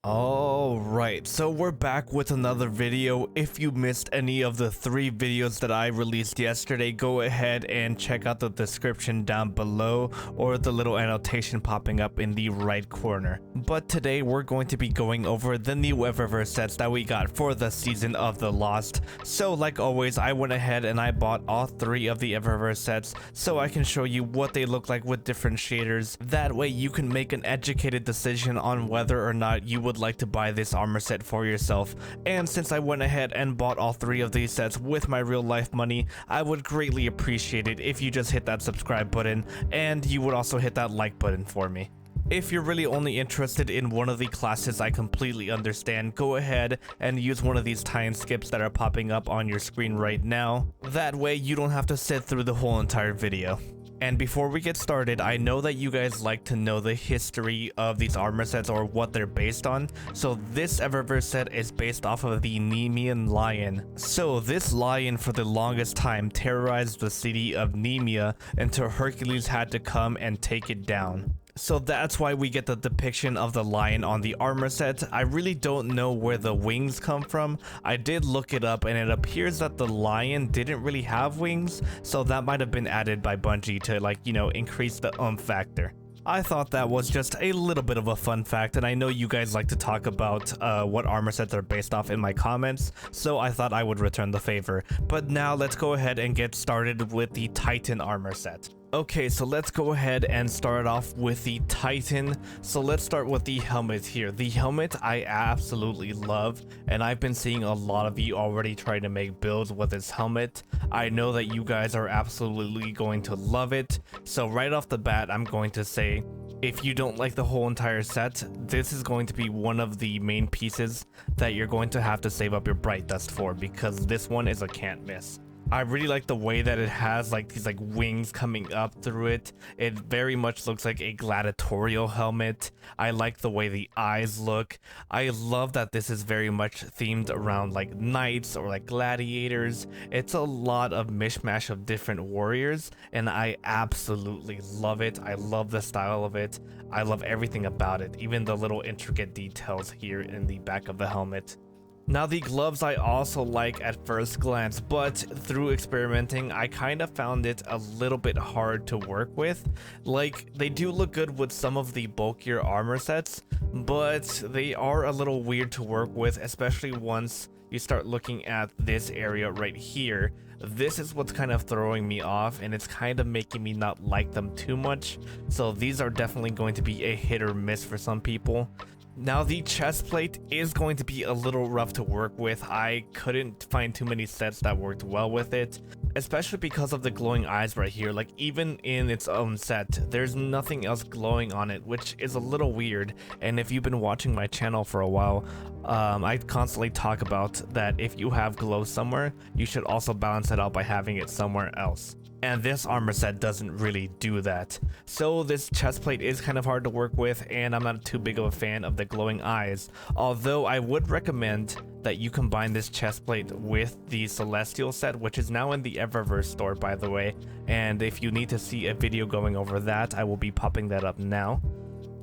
Alright, so we're back with another video. If you missed any of the 3 videos that I released yesterday, go ahead and check out the description down below or the little annotation popping up in the right corner. But today we're going to be going over the new Eververse sets that we got for the Season of the Lost. So like always, I went ahead and I bought all 3 of the Eververse sets so I can show you what they look like with different shaders. That way you can make an educated decision on whether or not you would like to buy this armor set for yourself. And since I went ahead and bought all 3 of these sets with my real life money, I would greatly appreciate it if you just hit that subscribe button, and you would also hit that like button for me. If you're really only interested in one of the classes, I completely understand. Go ahead and use one of these tie-in skips that are popping up on your screen right now. That way you don't have to sit through the whole entire video. And before we get started, I know that you guys like to know the history of these armor sets or what they're based on. So this Eververse set is based off of the Nemean lion. So this lion for the longest time terrorized the city of Nemea until Hercules had to come and take it down. So that's why we get the depiction of the lion on the armor set. I really don't know where the wings come from. I did look it up and it appears that the lion didn't really have wings, so that might have been added by Bungie to increase the factor. I thought that was just a little bit of a fun fact, and I know you guys like to talk about what armor sets are based off in my comments, so I thought I would return the favor. But now let's go ahead and get started with the Titan armor set. Okay, so let's go ahead and start off with the Titan. So let's start with the helmet here. The helmet I absolutely love, and I've been seeing a lot of you already trying to make builds with this helmet. I know that you guys are absolutely going to love it. So right off the bat, I'm going to say, if you don't like the whole entire set, this is going to be one of the main pieces that you're going to have to save up your Bright Dust for, because this one is a can't miss. I really like the way that it has these wings coming up through it. It very much looks like a gladiatorial helmet. I like the way the eyes look. I love that this is very much themed around knights or gladiators. It's a lot of mishmash of different warriors, and I absolutely love it. I love the style of it. I love everything about it, even the little intricate details here in the back of the helmet. Now the gloves I also like at first glance, but through experimenting I kind of found it a little bit hard to work with. They do look good with some of the bulkier armor sets, but they are a little weird to work with, especially once you start looking at this area right here. This is what's kind of throwing me off, and it's kind of making me not like them too much. So these are definitely going to be a hit or miss for some people. Now the chest plate is going to be a little rough to work with. I couldn't find too many sets that worked well with it, especially because of the glowing eyes right here. Even in its own set, there's nothing else glowing on it, which is a little weird. And if you've been watching my channel for a while, I constantly talk about that if you have glow somewhere, you should also balance it out by having it somewhere else. And this armor set doesn't really do that. So this chest plate is kind of hard to work with, and I'm not too big of a fan of the glowing eyes. Although I would recommend that you combine this chest plate with the Celestial set, which is now in the Eververse store, by the way. And if you need to see a video going over that, I will be popping that up now.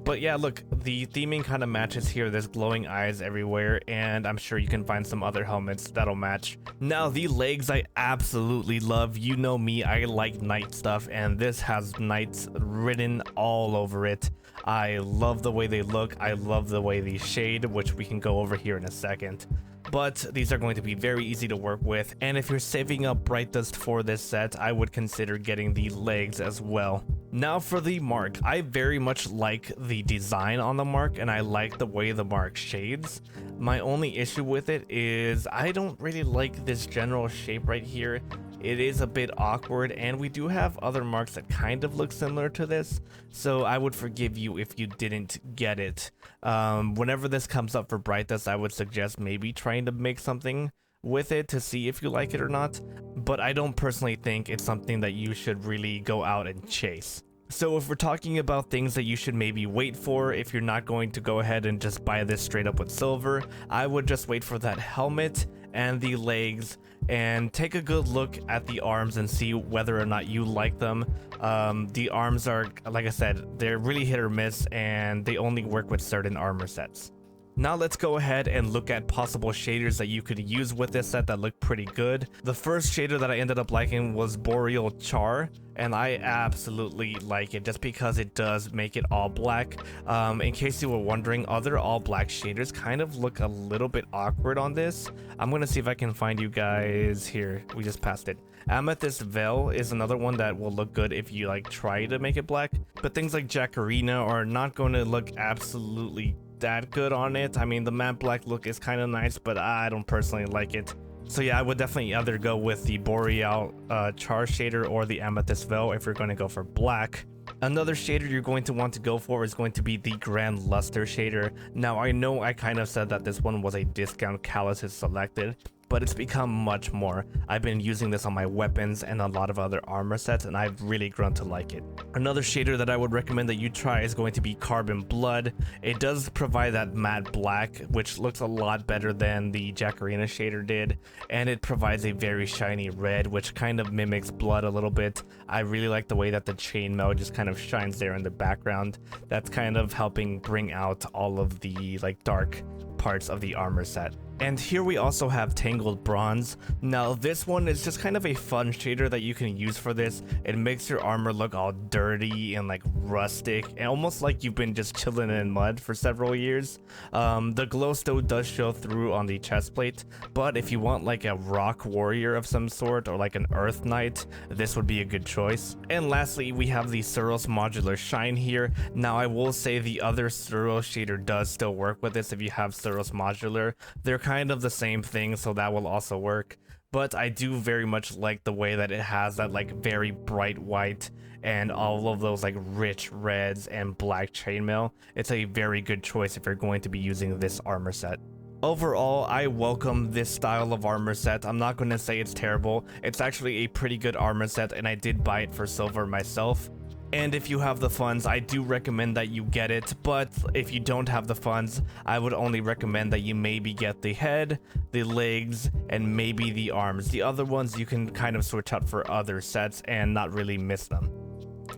But yeah, look, the theming kind of matches here. There's glowing eyes everywhere, and I'm sure you can find some other helmets that'll match. Now, the legs I absolutely love. You know me, I like knight stuff, and this has knights written all over it. I love the way they look. I love the way they shade, which we can go over here in a second. But these are going to be very easy to work with, and if you're saving up Bright Dust for this set, I would consider getting the legs as well. Now for the mark, I very much like the design on the mark, and I like the way the mark shades. My only issue with it is I don't really like this general shape right here. It is a bit awkward, and we do have other marks that kind of look similar to this, so I would forgive you if you didn't get it. Whenever this comes up for Bright Dust, I would suggest maybe trying to make something with it to see if you like it or not, but I don't personally think it's something that you should really go out and chase. So if we're talking about things that you should maybe wait for, if you're not going to go ahead and just buy this straight up with silver, I would just wait for that helmet and the legs and take a good look at the arms and see whether or not you like them. The arms are, like I said, they're really hit or miss, and they only work with certain armor sets. Now let's go ahead and look at possible shaders that you could use with this set that look pretty good. The first shader that I ended up liking was Boreal Char, and I absolutely like it just because it does make it all black. In case you were wondering, other all black shaders kind of look a little bit awkward on this. I'm gonna see if I can find you guys here. We just passed it. Amethyst Veil is another one that will look good if you like try to make it black, but things like Jacarina are not going to look absolutely that good on it. I mean, the matte black look is kind of nice, but I don't personally like it. So yeah, I would definitely either go with the Boreal Char shader or the Amethyst Veil if you're going to go for black. Another shader you're going to want to go for is going to be the Grand Luster shader. Now I know I kind of said that this one was a discount Callus is selected, but it's become much more. I've been using this on my weapons and a lot of other armor sets, and I've really grown to like it. Another shader that I would recommend that you try is going to be Carbon Blood. It does provide that matte black, which looks a lot better than the Jacarina shader did, and it provides a very shiny red, which kind of mimics blood a little bit. I really like the way that the chainmail just kind of shines there in the background. That's kind of helping bring out all of the like dark parts of the armor set. And here we also have Tangled Bronze. Now this one is just kind of a fun shader that you can use for this. It makes your armor look all dirty and like rustic and almost like you've been just chilling in mud for several years. The glow still does show through on the chest plate, but if you want like a rock warrior of some sort or like an earth knight, this would be a good choice. And lastly, we have the Suros Modular Shine here. Now I will say the other Suros shader does still work with this if you have Suros Modular. They're kind of the same thing, so that will also work, but I do very much like the way that it has that like very bright white and all of those like rich reds and black chainmail. It's a very good choice if you're going to be using this armor set. Overall, I welcome this style of armor set. I'm not going to say it's terrible. It's actually a pretty good armor set, and I did buy it for silver myself. And if you have the funds, I do recommend that you get it, but if you don't have the funds, I would only recommend that you maybe get the head, the legs, and maybe the arms. The other ones you can kind of switch out for other sets and not really miss them.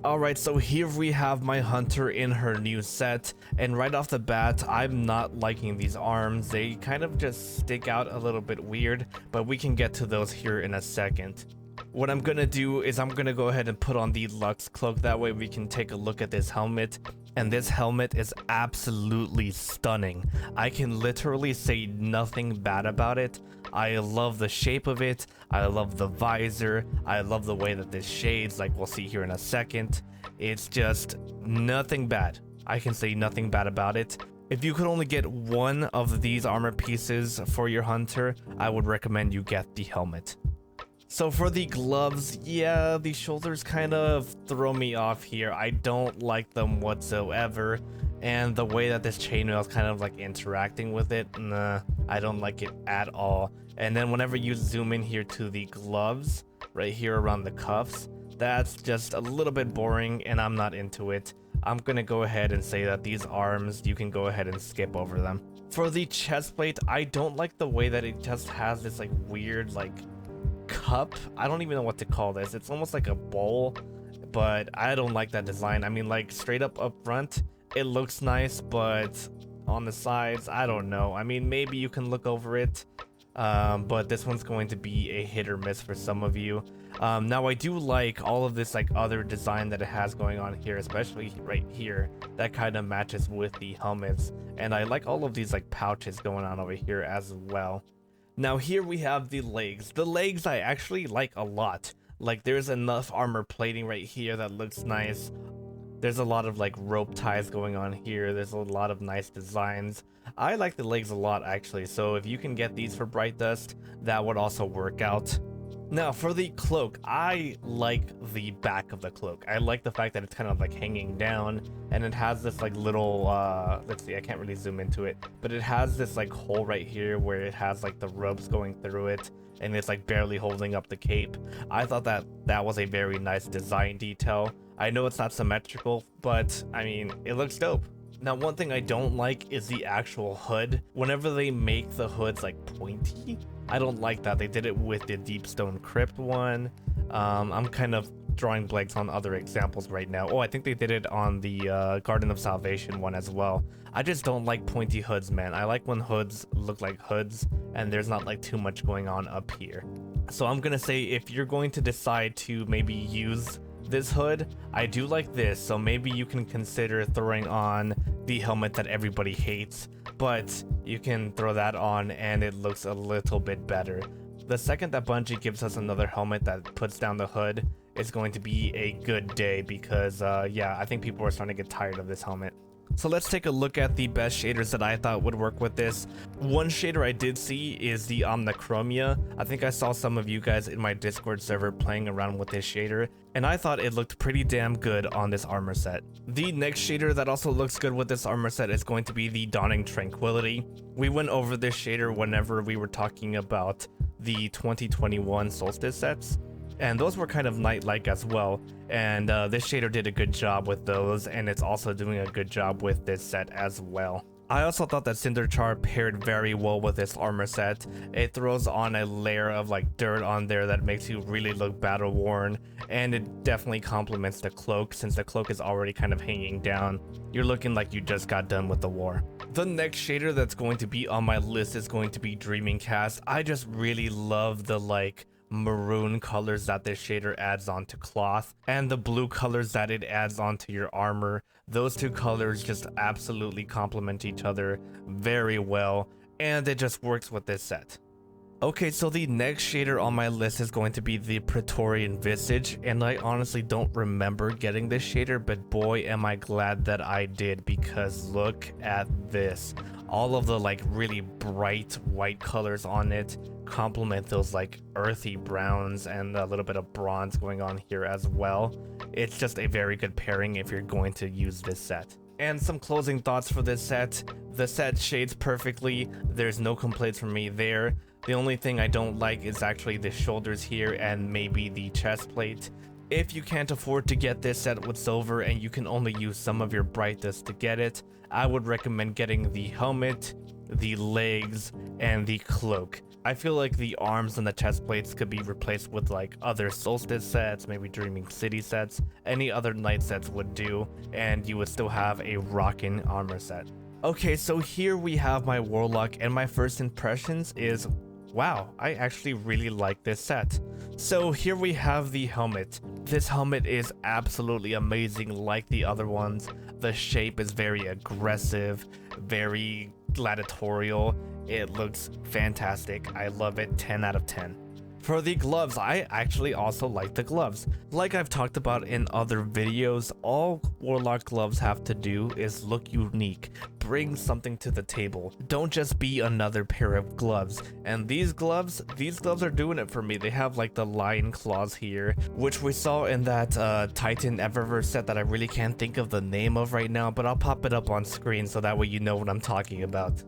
Alright, so here we have my hunter in her new set, and right off the bat, I'm not liking these arms. They kind of just stick out a little bit weird, but we can get to those here in a second. What I'm gonna do is I'm gonna go ahead and put on the Lux cloak, that way we can take a look at this helmet. And this helmet is absolutely stunning. I can literally say nothing bad about it. I love the shape of it, I love the visor, I love the way that this shades, like we'll see here in a second. It's just nothing bad. I can say nothing bad about it. If you could only get one of these armor pieces for your hunter, I would recommend you get the helmet. So for the gloves, yeah, the shoulders kind of throw me off here. I don't like them whatsoever. And the way that this chainmail is kind of like interacting with it, nah, I don't like it at all. And then whenever you zoom in here to the gloves, right here around the cuffs, that's just a little bit boring and I'm not into it. I'm gonna go ahead and say that these arms, you can go ahead and skip over them. For the chest plate, I don't like the way that it just has this like weird like cup. I don't even know what to call this. It's almost like a bowl, but I don't like that design. I mean, like straight up front, it looks nice, but on the sides, I don't know. I mean, maybe you can look over it, but this one's going to be a hit or miss for some of you. Now I do like all of this like other design that it has going on here, especially right here, that kind of matches with the helmets, and I like all of these like pouches going on over here as well. Now here we have the legs. The legs I actually like a lot. Like there's enough armor plating right here that looks nice. There's a lot of like rope ties going on here. There's a lot of nice designs. I like the legs a lot actually, so if you can get these for Bright Dust, that would also work out. Now for the cloak, I like the back of the cloak. I like the fact that it's kind of like hanging down and it has this like little let's see, I can't really zoom into it, but it has this like hole right here where it has like the ropes going through it and it's like barely holding up the cape. I thought that that was a very nice design detail. I know it's not symmetrical, but I mean, it looks dope. Now one thing I don't like is the actual hood. Whenever they make the hoods like pointy, I don't like that. They did it with the Deep Stone Crypt one. I'm kind of drawing blanks on other examples right now. Oh, I think they did it on the Garden of Salvation one as well. I just don't like pointy hoods, man. I like when hoods look like hoods and there's not like too much going on up here. So I'm gonna say if you're going to decide to maybe use this hood, I do like this, so maybe you can consider throwing on the helmet that everybody hates, but you can throw that on and it looks a little bit better. The second that Bungie gives us another helmet that puts down the hood, it's going to be a good day because yeah, I think people are starting to get tired of this helmet. So let's take a look at the best shaders that I thought would work with this. One shader I did see is the Omnichromia. I think I saw some of you guys in my Discord server playing around with this shader, and I thought it looked pretty damn good on this armor set. The next shader that also looks good with this armor set is going to be the Dawning Tranquility. We went over this shader whenever we were talking about the 2021 Solstice sets, and those were kind of night-like as well, and this shader did a good job with those, and it's also doing a good job with this set as well. I also thought that Cinderchar paired very well with this armor set. It throws on a layer of like dirt on there that makes you really look battle worn, and it definitely complements the cloak since the cloak is already kind of hanging down. You're looking like you just got done with the war. The next shader that's going to be on my list is going to be Dreaming Cast. I just really love the like maroon colors that this shader adds onto cloth and the blue colors that it adds onto your armor. Those two colors just absolutely complement each other very well, and it just works with this set. Okay, so the next shader on my list is going to be the Praetorian Visage, and I honestly don't remember getting this shader, but boy am I glad that I did, because look at this. All of the like really bright white colors on it complement those like earthy browns and a little bit of bronze going on here as well. It's just a very good pairing if you're going to use this set. And some closing thoughts for this set. The set shades perfectly. There's no complaints from me there. The only thing I don't like is actually the shoulders here and maybe the chest plate. If you can't afford to get this set with silver and you can only use some of your brightest to get it, I would recommend getting the helmet, the legs, and the cloak. I feel like the arms and the chest plates could be replaced with like other Solstice sets, maybe Dreaming City sets, any other night sets would do, and you would still have a rockin' armor set. Okay, so here we have my Warlock, and my first impressions is, wow, I actually really like this set. So here we have the helmet. This helmet is absolutely amazing like the other ones. The shape is very aggressive, very gladiatorial. It looks fantastic. I love it. 10 out of 10. For the gloves, I actually also like the gloves. Like I've talked about in other videos, all Warlock gloves have to do is look unique. Bring something to the table. Don't just be another pair of gloves. And these gloves are doing it for me. They have like the lion claws here, which we saw in that Titan Eververse set that I really can't think of the name of right now, but I'll pop it up on screen so that way you know what I'm talking about.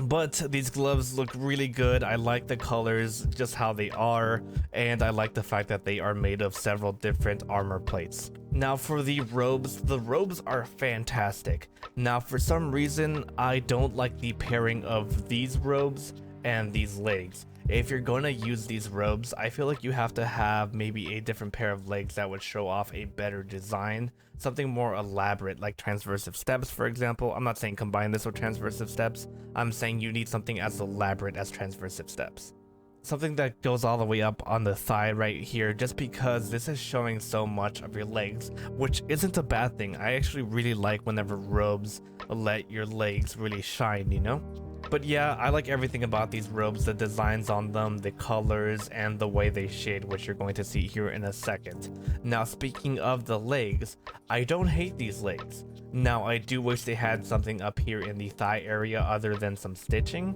But these gloves look really good. I like the colors, just how they are, and I like the fact that they are made of several different armor plates. Now for the robes are fantastic. Now for some reason, I don't like the pairing of these robes and these legs. If you're going to use these robes, I feel like you have to have maybe a different pair of legs that would show off a better design. Something more elaborate like transversive steps, for example. I'm not saying combine this with transversive steps. I'm saying you need something as elaborate as transversive steps. Something that goes all the way up on the thigh right here, just because this is showing so much of your legs, which isn't a bad thing. I actually really like whenever robes let your legs really shine, you know? But yeah, I like everything about these robes, the designs on them, the colors, and the way they shade, which you're going to see here in a second. Now speaking of the legs, I don't hate these legs. Now I do wish they had something up here in the thigh area other than some stitching,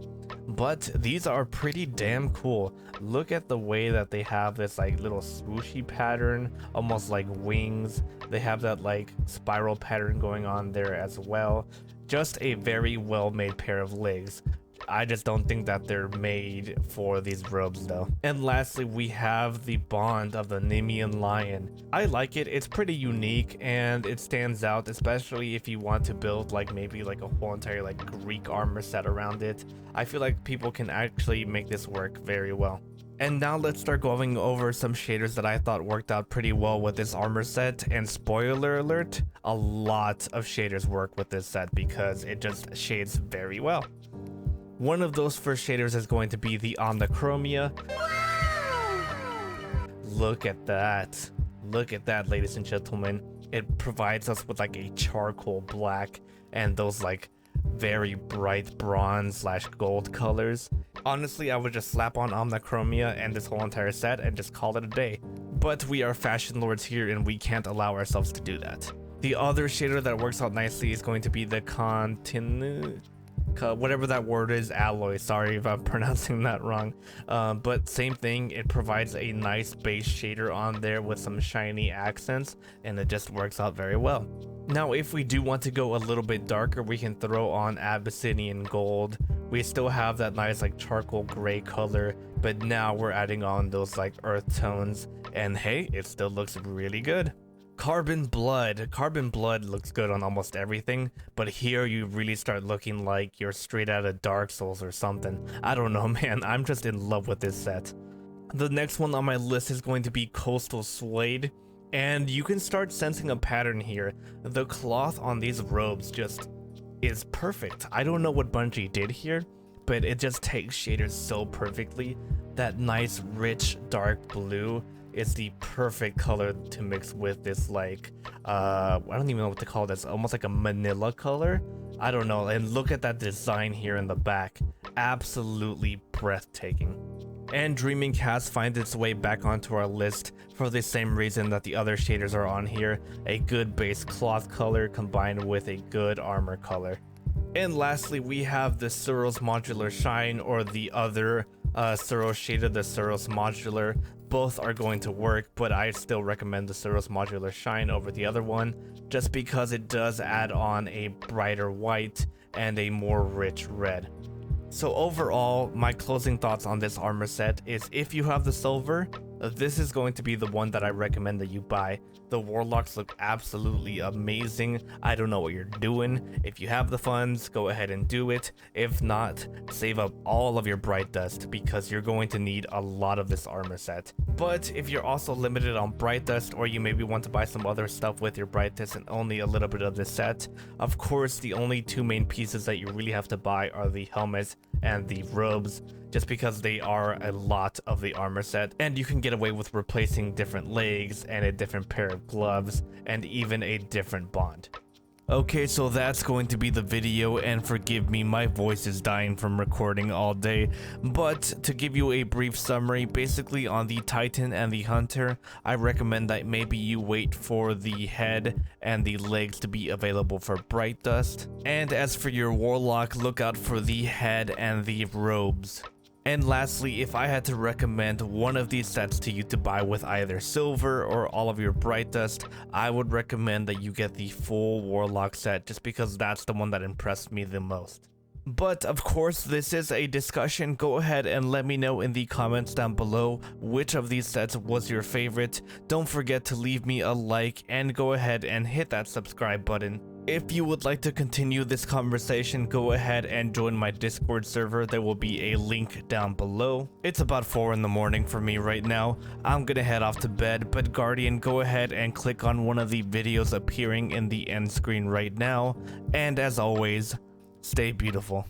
but these are pretty damn cool. Look at the way that they have this like little swooshy pattern, almost like wings. They have that like spiral pattern going on there as well. Just a very well made pair of legs. I just don't think that they're made for these robes though. And lastly, we have the bond of the Nemean lion. I like it. It's pretty unique and it stands out, especially if you want to build like maybe like a whole entire like Greek armor set around it. I feel like people can actually make this work very well. And now let's start going over some shaders that I thought worked out pretty well with this armor set. And spoiler alert, a lot of shaders work with this set because it just shades very well. One of those first shaders is going to be the Omnichromia. Look at that. Look at that, ladies and gentlemen. It provides us with like a charcoal black and those like very bright bronze / gold colors. Honestly, I would just slap on Omnichromia and this whole entire set and just call it a day. But we are fashion lords here and we can't allow ourselves to do that. The other shader that works out nicely is going to be the whatever that word is, alloy. Sorry if I'm pronouncing that wrong. But same thing, it provides a nice base shader on there with some shiny accents, and it just works out very well. Now, if we do want to go a little bit darker, we can throw on Abyssinian Gold. We still have that nice like charcoal gray color, but now we're adding on those like earth tones, and hey, it still looks really good. Carbon Blood. Carbon Blood looks good on almost everything, but here you really start looking like you're straight out of Dark Souls or something. I don't know, man. I'm just in love with this set. The next one on my list is going to be Coastal Suede, and you can start sensing a pattern here. The cloth on these robes just is perfect. I don't know what Bungie did here, but it just takes shaders so perfectly. That nice, rich, dark blue is the perfect color to mix with this like I don't even know what to call this, almost like a manila color. I don't know. And look at that design here in the back, absolutely breathtaking. And Dreaming Cast finds its way back onto our list for the same reason that the other shaders are on here, a good base cloth color combined with a good armor color. And lastly, we have the Suros Modular Shine, or the other Suros shader, the Suros Modular. Both are going to work, but I still recommend the Suros Modular Shine over the other one, just because it does add on a brighter white and a more rich red. So overall, my closing thoughts on this armor set is, if you have the silver, this is going to be the one that I recommend that you buy. The Warlocks look absolutely amazing. I don't know what you're doing. If you have the funds, go ahead and do it. If not, save up all of your Bright Dust because you're going to need a lot of this armor set. But if you're also limited on Bright Dust, or you maybe want to buy some other stuff with your Bright Dust and only a little bit of this set, of course the only two main pieces that you really have to buy are the helmet and the robes, just because they are a lot of the armor set, and you can get away with replacing different legs and a different pair of gloves and even a different bond. Okay, so that's going to be the video, and forgive me, my voice is dying from recording all day. But to give you a brief summary, basically on the Titan and the Hunter, I recommend that maybe you wait for the head and the legs to be available for Bright Dust. And as for your Warlock, look out for the head and the robes. And lastly, if I had to recommend one of these sets to you to buy with either silver or all of your Bright Dust, I would recommend that you get the full Warlock set, just because that's the one that impressed me the most. But of course, this is a discussion. Go ahead and let me know in the comments down below which of these sets was your favorite. Don't forget to leave me a like and go ahead and hit that subscribe button. If you would like to continue this conversation, go ahead and join my Discord server. There will be a link down below. It's about 4 in the morning for me right now. I'm gonna head off to bed, but Guardian, go ahead and click on one of the videos appearing in the end screen right now. And as always, stay beautiful.